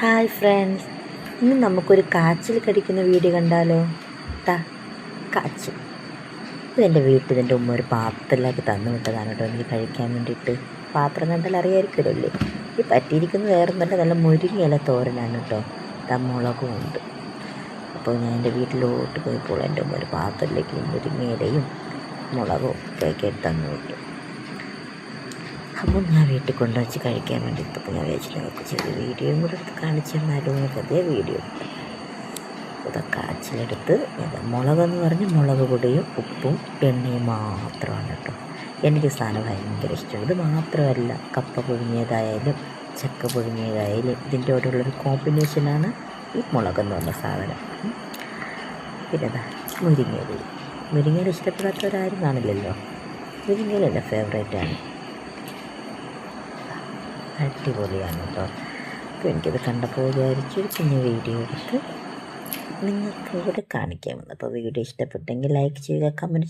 Hi friends, ഇന്ന് നമുക്കൊരു കാച്ചിൽ കടിക്കുന്ന വീഡിയോ കണ്ടാലോ? താ കാച്ചിൽ ഇതെൻ്റെ വീട്ടിൽ എൻ്റെ ഉമ്മ ഒരു പാത്രത്തിലേക്ക് തന്നു വിട്ടതാണ് കേട്ടോ, എനിക്ക് കഴിക്കാൻ വേണ്ടിയിട്ട്. പാത്രം കണ്ടാൽ അറിയായിരിക്കുമല്ലോ. ഈ പറ്റിയിരിക്കുന്നത് വേറൊന്നല്ല, നല്ല മുരിങ്ങയില തോരനാണ് കേട്ടോ. മുളകും ഉണ്ട്. അപ്പോൾ ഞാൻ എൻ്റെ വീട്ടിലോട്ട് പോയപ്പോൾ എൻ്റെ ഉമ്മ ഒരു പാത്രത്തിലേക്ക് മുരിങ്ങയിലയും മുളകും ഒക്കെ തന്നു വിട്ടു. അപ്പം ഞാൻ വീട്ടിൽ കൊണ്ടുവച്ച് കഴിക്കാൻ വേണ്ടിയിട്ട് അപ്പോൾ ഞാൻ വിചാരിച്ചിട്ട് നമുക്ക് ചെറിയ വീഡിയോയും കൂടെ എടുത്ത് കാണിച്ചു തന്നാലും അതേ വീഡിയോ ഇതാ കാച്ചിലെടുത്ത് മുളകെന്ന് പറഞ്ഞ് മുളക് പൊടിയും ഉപ്പും എണ്ണയും മാത്രമാണ് കേട്ടോ. എനിക്ക് സാധനം ഭയങ്കര ഇഷ്ടമാണ്. ഇത് മാത്രമല്ല, കപ്പ പുഴുങ്ങിയതായാലും ചക്ക പുഴുങ്ങിയതായാലും ഇതിൻ്റെ കൂടെയുള്ളൊരു കോമ്പിനേഷനാണ് ഈ മുളകെന്ന് പറഞ്ഞ സാധനം. പിന്നെ മുരിങ്ങയില ഇഷ്ടപ്പെടാത്തവരാരും കാണില്ലല്ലോ. മുരിങ്ങയില എൻ്റെ ഫേവറേറ്റാണ്, അടിപൊളിയാണ് കേട്ടോ. അപ്പോൾ എനിക്കത് കണ്ടപ്പോൾ വിചാരിച്ചു പിന്നെ വീഡിയോ എടുത്ത് നിങ്ങൾക്ക് കൂടെ കാണിക്കാമെന്ന്. അപ്പോൾ വീഡിയോ ഇഷ്ടപ്പെട്ടെങ്കിൽ ലൈക്ക് ചെയ്യുക, കമൻറ്റ്